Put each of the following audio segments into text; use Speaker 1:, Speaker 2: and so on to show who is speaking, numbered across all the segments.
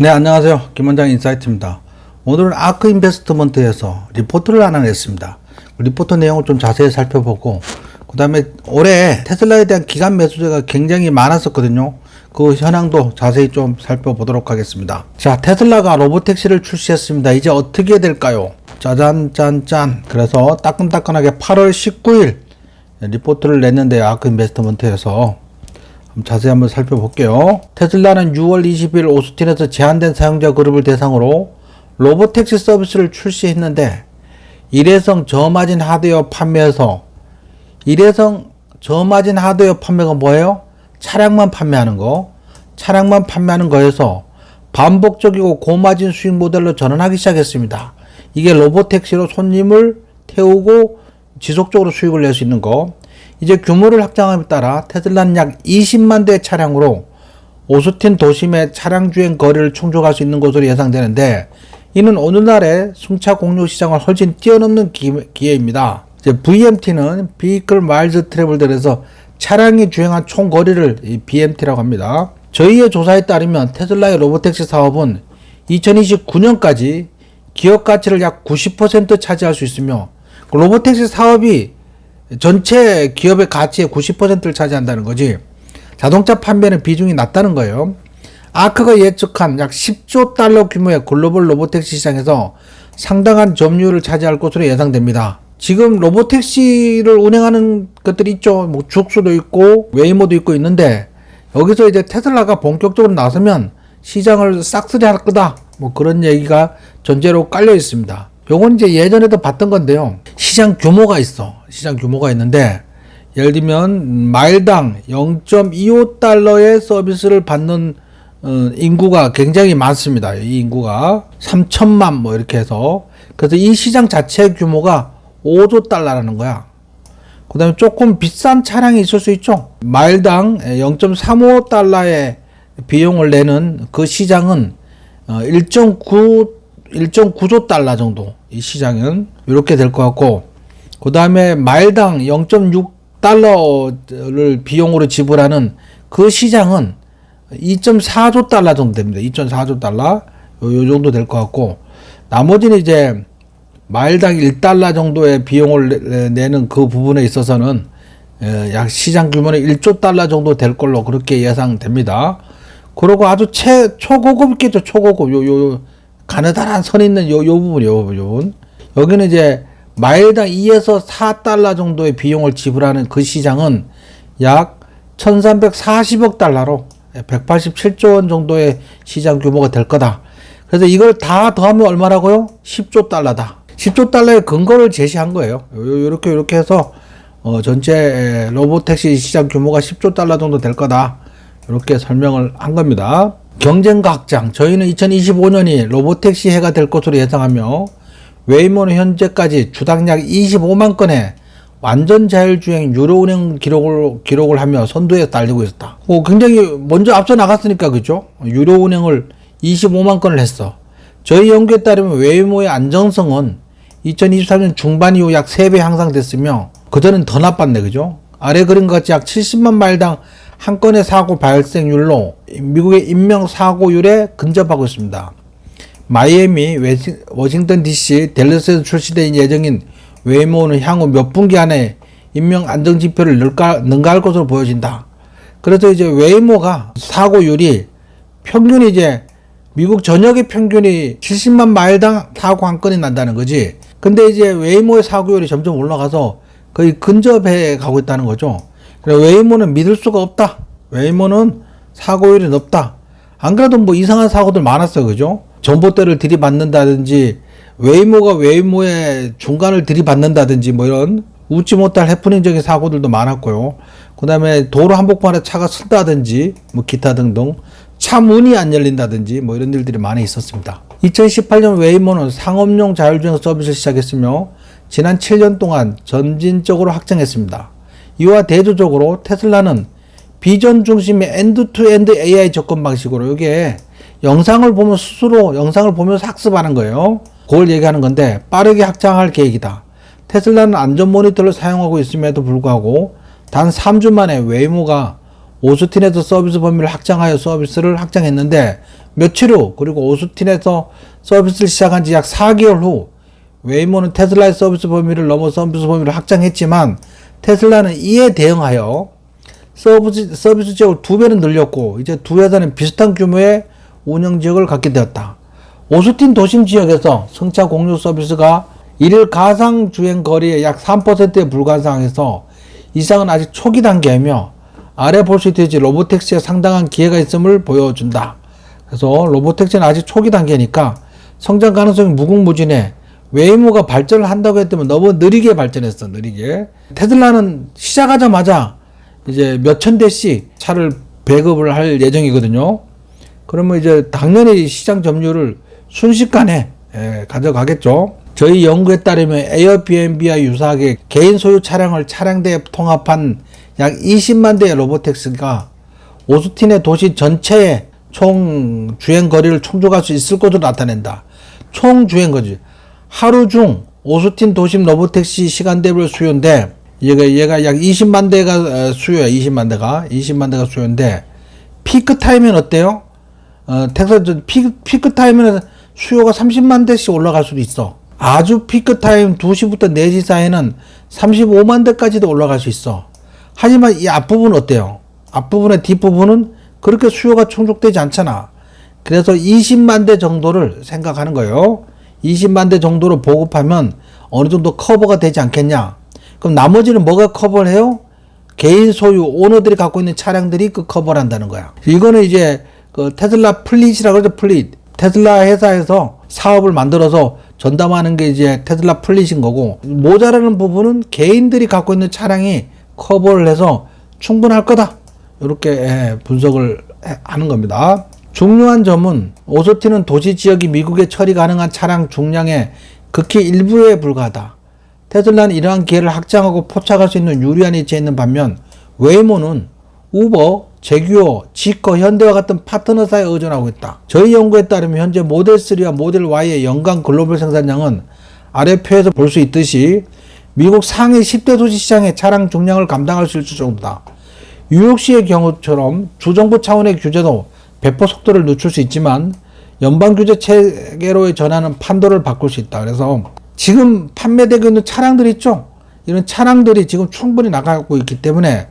Speaker 1: 네, 안녕하세요. 김원장 인사이트입니다. 오늘은 아크 인베스트먼트에서 리포트를 하나 냈습니다. 리포트 내용을 좀 자세히 살펴보고, 그 다음에 올해 테슬라에 대한 기관 매수세가 굉장히 많았었거든요. 그 현황도 자세히 좀 살펴보도록 하겠습니다. 자, 테슬라가 로보택시를 출시했습니다. 이제 어떻게 될까요? 짜잔, 짠. 그래서 따끈따끈하게 8월 19일 리포트를 냈는데요. 아크 인베스트먼트에서. 자세히 한번 살펴볼게요. 테슬라는 6월 20일 오스틴에서 제한된 사용자 그룹을 대상으로 로보택시 서비스를 출시했는데, 일회성 저마진 하드웨어 판매에서, 일회성 저마진 하드웨어 판매가 뭐예요? 차량만 판매하는 거에서 반복적이고 고마진 수익 모델로 전환하기 시작했습니다. 이게 로보택시로 손님을 태우고 지속적으로 수익을 낼 수 있는 거. 이제 규모를 확장함에 따라 테슬라는 약 20만 대의 차량으로 오스틴 도심의 차량 주행 거리를 충족할 수 있는 것으로 예상되는데, 이는 오늘날의 승차 공유 시장을 훨씬 뛰어넘는 기회입니다. 이제 VMT는 Vehicle Miles Traveled에서 차량이 주행한 총 거리를 BMT라고 합니다. 저희의 조사에 따르면 테슬라의 로보택시 사업은 2029년까지 기업 가치를 약 90% 차지할 수 있으며, 로보택시 사업이 전체 기업의 가치의 90%를 차지한다는 거지. 자동차 판매는 비중이 낮다는 거예요. 아크가 예측한 약 10조 달러 규모의 글로벌 로보택시 시장에서 상당한 점유율을 차지할 것으로 예상됩니다. 지금 로보택시를 운행하는 것들이 있죠. 뭐 죽수도 있고 웨이모도 있고 있는데, 여기서 이제 테슬라가 본격적으로 나서면 시장을 싹쓸이 할 거다, 뭐 그런 얘기가 전제로 깔려 있습니다. 요건 이제 예전에도 봤던 건데요. 시장 규모가 있는데, 예를 들면 마일당 0.25달러의 서비스를 받는 인구가 굉장히 많습니다. 이 인구가 3천만 뭐 이렇게 해서. 그래서 이 시장 자체의 규모가 5조 달러라는 거야. 그 다음에 조금 비싼 차량이 있을 수 있죠. 마일당 0.35달러의 비용을 내는 그 시장은 1.9조 달러 정도, 이 시장은 이렇게 될 것 같고, 그 다음에 마일당 0.6달러를 비용으로 지불하는 그 시장은 2.4조 달러 정도 됩니다. 2.4조 달러 요 정도 될 것 같고, 나머지는 이제 마일당 1달러 정도의 비용을 내는 그 부분에 있어서는 약 시장 규모는 1조 달러 정도 될 걸로 그렇게 예상됩니다. 그리고 아주 초고급 있겠죠. 초고급 가느다란 선 있는 요 부분. 여기는 이제 마일당 2에서 4달러 정도의 비용을 지불하는 그 시장은 약 1340억 달러로 187조 원 정도의 시장 규모가 될 거다. 그래서 이걸 다 더하면 얼마라고요? 10조 달러다. 10조 달러의 근거를 제시한 거예요. 요렇게 해서 전체 로보택시 시장 규모가 10조 달러 정도 될 거다. 이렇게 설명을 한 겁니다. 경쟁과 확장. 저희는 2025년이 로보택시 해가 될 것으로 예상하며, 웨이모는 현재까지 주당 약 25만 건의 완전 자율주행 유료 운행 기록을 하며 선두에 달리고 있었다. 굉장히 먼저 앞서 나갔으니까, 그죠? 유료 운행을 25만 건을 했어. 저희 연구에 따르면 웨이모의 안정성은 2023년 중반 이후 약 3배 향상됐으며, 그전엔 더 나빴네, 그죠? 아래 그림 같이 약 70만 마일당 한 건의 사고 발생률로 미국의 인명 사고율에 근접하고 있습니다. 마이애미, 워싱턴 DC, 댈러스에서 출시될 예정인 웨이모는 향후 몇 분기 안에 인명 안정 지표를 능가할 것으로 보여진다. 그래서 이제 웨이모가 사고율이 평균이 이제 미국 전역의 평균이 70만 마일당 사고 한 건이 난다는 거지. 근데 이제 웨이모의 사고율이 점점 올라가서 거의 근접해 가고 있다는 거죠. 웨이모는 믿을 수가 없다. 웨이모는 사고율이 높다. 안 그래도 뭐 이상한 사고들 많았어요, 그죠? 전봇대를 들이받는다든지, 웨이모가 웨이모의 중간을 들이받는다든지, 뭐 이런 웃지 못할 해프닝적인 사고들도 많았고요. 그 다음에 도로 한복판에 차가 쓴다든지, 뭐 기타 등등, 차 문이 안 열린다든지, 뭐 이런 일들이 많이 있었습니다. 2018년 웨이모는 상업용 자율주행 서비스를 시작했으며, 지난 7년 동안 점진적으로 확장했습니다. 이와 대조적으로 테슬라는 비전 중심의 엔드-투-엔드 AI 접근 방식으로, 이게 영상을 보면 스스로 영상을 보면서 학습하는 거예요. 그걸 얘기하는 건데, 빠르게 확장할 계획이다. 테슬라는 안전 모니터를 사용하고 있음에도 불구하고 단 3주 만에 웨이모가 오스틴에서 서비스 범위를 확장하여 서비스를 확장했는데, 며칠 후, 그리고 오스틴에서 서비스를 시작한 지 약 4개월 후 웨이모는 테슬라의 서비스 범위를 넘어 서비스 범위를 확장했지만 테슬라는 이에 대응하여 서비스 지역을 2배는 늘렸고 이제 두 회사는 비슷한 규모의 운영 지역을 갖게 되었다. 오스틴 도심 지역에서 승차 공유 서비스가 일일 가상 주행 거리의 약 3%에 불과한 상황에서 이상은 아직 초기 단계이며 아래 볼 수 있듯이 로보택시에 상당한 기회가 있음을 보여준다. 그래서 로보택시는 아직 초기 단계니까 성장 가능성이 무궁무진해. 웨이모가 발전을 한다고 했더니 너무 느리게 발전했어. 느리게. 테슬라는 시작하자마자 이제 몇천 대씩 차를 배급을 할 예정이거든요. 그러면 이제 당연히 시장 점유율을 순식간에 가져가겠죠. 저희 연구에 따르면 에어비앤비와 유사하게 개인 소유 차량을 차량대에 통합한 약 20만 대의 로보택시가 오스틴의 도시 전체의 총 주행 거리를 충족할 수 있을 것으로 나타낸다. 총 주행 거리. 하루 중 오스틴 도심 로보택시 시간대별 수요인데 얘가 약 20만 대가 수요야. 20만 대가 수요인데 피크 타임은 어때요? 텍사스 피크 타임은 수요가 30만 대씩 올라갈 수도 있어. 아주 피크 타임 2시부터 4시 사이에는 35만 대까지도 올라갈 수 있어. 하지만 이 앞부분은 어때요? 앞부분의 뒷부분은 그렇게 수요가 충족되지 않잖아. 그래서 20만 대 정도를 생각하는 거예요. 20만 대 정도로 보급하면 어느 정도 커버가 되지 않겠냐. 그럼 나머지는 뭐가 커버를 해요? 개인 소유 오너들이 갖고 있는 차량들이 그 커버를 한다는 거야. 이거는 이제 그 테슬라 플릿이라고 그러죠. 플릿. 테슬라 회사에서 사업을 만들어서 전담하는 게 이제 테슬라 플릿인 거고, 모자라는 부분은 개인들이 갖고 있는 차량이 커버를 해서 충분할 거다. 이렇게 분석을 하는 겁니다. 중요한 점은 오스틴은 도시 지역이 미국에 처리 가능한 차량 중량의 극히 일부에 불과하다. 테슬라는 이러한 기회를 확장하고 포착할 수 있는 유리한 위치에 있는 반면 웨이모는 우버, 제규어, 지커, 현대와 같은 파트너사에 의존하고 있다. 저희 연구에 따르면 현재 모델 3와 모델 Y의 연간 글로벌 생산량은 아래 표에서 볼 수 있듯이 미국 상위 10대 도시 시장의 차량 중량을 감당할 수 있을 정도다. 뉴욕시의 경우처럼 주정부 차원의 규제도 배포 속도를 늦출 수 있지만 연방 규제 체계로의 전환은 판도를 바꿀 수 있다. 그래서 지금 판매되고 있는 차량들 있죠? 이런 차량들이 지금 충분히 나가고 있기 때문에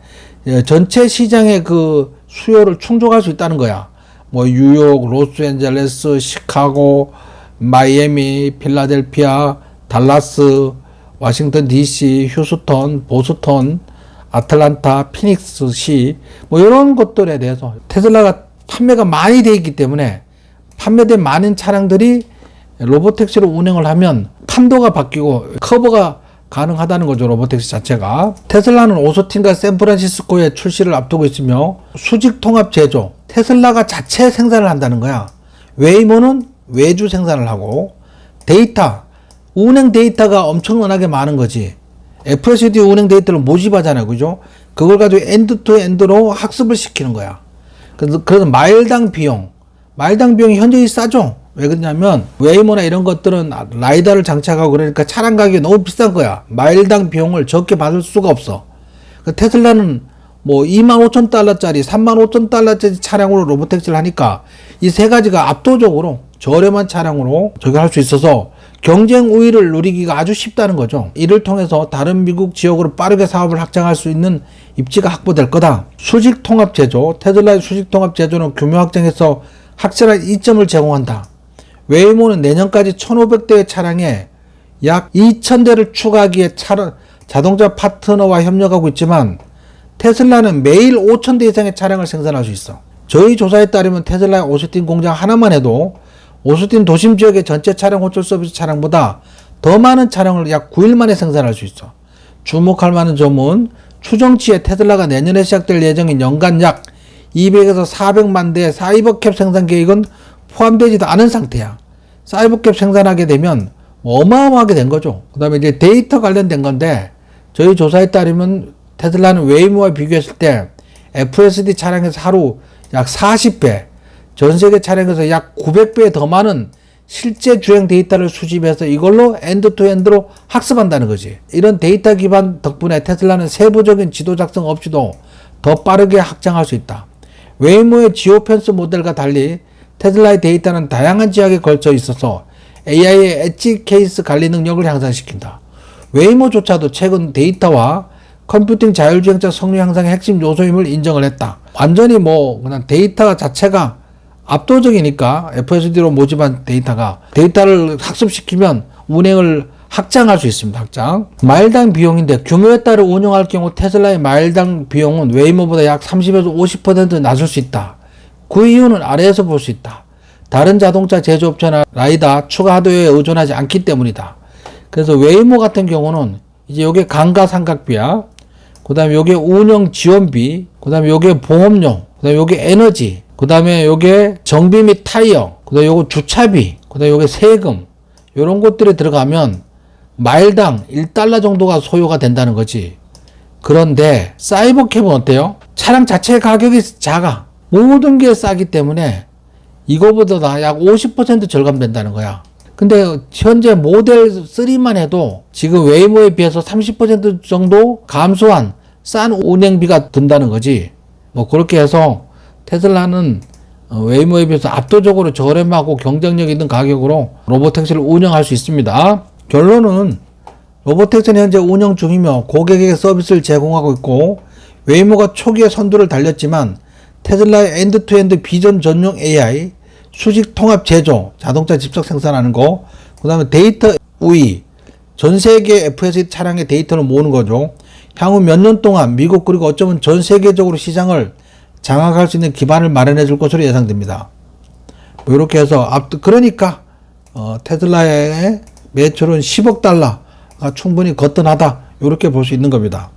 Speaker 1: 전체 시장의 그 수요를 충족할 수 있다는 거야. 뭐 뉴욕, 로스앤젤레스, 시카고, 마이애미, 필라델피아, 달라스, 워싱턴 DC, 휴스턴, 보스턴, 아틀란타, 피닉스시 뭐 이런 것들에 대해서 테슬라가 판매가 많이 되어 있기 때문에 판매된 많은 차량들이 로보택시로 운행을 하면 판도가 바뀌고 커버가 가능하다는 거죠. 로보택시 자체가. 테슬라는 오스틴과 샌프란시스코의 출시를 앞두고 있으며 수직 통합 제조, 테슬라가 자체 생산을 한다는 거야. 웨이모는 외주 생산을 하고, 데이터, 운행 데이터가 엄청나게 많은 거지. FSD 운행 데이터를 모집하잖아요. 그죠? 그걸 가지고 엔드 투 엔드로 학습을 시키는 거야. 그래서 마일당 비용이 현저히 싸죠. 왜 그러냐면 웨이모나 이런 것들은 라이다를 장착하고 그러니까 차량 가격이 너무 비싼 거야. 마일당 비용을 적게 받을 수가 없어. 테슬라는 뭐 25,000달러짜리 35,000달러짜리 차량으로 로보택시를 하니까 이 세 가지가 압도적으로 저렴한 차량으로 적용할 수 있어서 경쟁 우위를 누리기가 아주 쉽다는 거죠. 이를 통해서 다른 미국 지역으로 빠르게 사업을 확장할 수 있는 입지가 확보될 거다. 수직 통합 제조, 테슬라의 수직 통합 제조는 규모 확장에서 확실한 이점을 제공한다. 웨이모는 내년까지 1,500대의 차량에 약 2,000대를 추가하기에 자동차 파트너와 협력하고 있지만 테슬라는 매일 5,000대 이상의 차량을 생산할 수 있어. 저희 조사에 따르면 테슬라의 오스틴 공장 하나만 해도 오스틴 도심 지역의 전체 차량 호출 서비스 차량보다 더 많은 차량을 약 9일 만에 생산할 수 있어. 주목할 만한 점은 추정치에 테슬라가 내년에 시작될 예정인 연간 약 200에서 400만 대의 사이버캡 생산 계획은 포함되지도 않은 상태야. 사이버캡 생산하게 되면 어마어마하게 된 거죠. 그 다음에 이제 데이터 관련된 건데 저희 조사에 따르면 테슬라는 웨이모와 비교했을 때 FSD 차량에서 하루 약 40배, 전세계 차량에서 약 900배 더 많은 실제 주행 데이터를 수집해서 이걸로 엔드투엔드로 학습한다는 거지. 이런 데이터 기반 덕분에 테슬라는 세부적인 지도 작성 없이도 더 빠르게 확장할 수 있다. 웨이모의 지오펜스 모델과 달리 테슬라의 데이터는 다양한 지역에 걸쳐 있어서 AI의 엣지 케이스 관리 능력을 향상시킨다. 웨이모조차도 최근 데이터와 컴퓨팅 자율주행차 성능 향상의 핵심 요소임을 인정을 했다. 완전히 그냥 데이터 자체가 압도적이니까 FSD로 모집한 데이터를 학습시키면 운행을 확장할 수 있습니다. 확장. 마일당 비용인데 규모에 따라 운영할 경우 테슬라의 마일당 비용은 웨이모보다 약 30에서 50% 낮을 수 있다. 그 이유는 아래에서 볼 수 있다. 다른 자동차 제조업체나 라이다 추가 하드웨어에 의존하지 않기 때문이다. 그래서 웨이모 같은 경우는 이제 요게 감가상각비야. 그 다음에 요게 운영 지원비. 그 다음에 요게 보험료. 그 다음에 요게 에너지. 그 다음에 요게 정비 및 타이어. 그 다음에 요거 주차비. 그 다음에 요게 세금. 요런 것들이 들어가면 마일당 1달러 정도가 소요가 된다는 거지. 그런데 사이버캡은 어때요? 차량 자체 가격이 작아. 모든 게 싸기 때문에 이거보다 약 50% 절감된다는 거야. 근데 현재 모델 3만 해도 지금 웨이모에 비해서 30% 정도 감소한 싼 운행비가 든다는 거지. 그렇게 해서 테슬라는 웨이모에 비해서 압도적으로 저렴하고 경쟁력 있는 가격으로 로보택시를 운영할 수 있습니다. 결론은 로보택시는 현재 운영 중이며 고객에게 서비스를 제공하고 있고 웨이모가 초기에 선두를 달렸지만 테슬라의 엔드투엔드 비전 전용 AI, 수직 통합 제조, 자동차 직접 생산하는 거, 그 다음에 데이터 우위, 전 세계 FSD 차량의 데이터를 모으는 거죠. 향후 몇 년 동안 미국 그리고 어쩌면 전 세계적으로 시장을 장악할 수 있는 기반을 마련해 줄 것으로 예상됩니다. 이렇게 해서 그러니까 테슬라의 매출은 10억 달러가 충분히 거뜬하다, 이렇게 볼 수 있는 겁니다.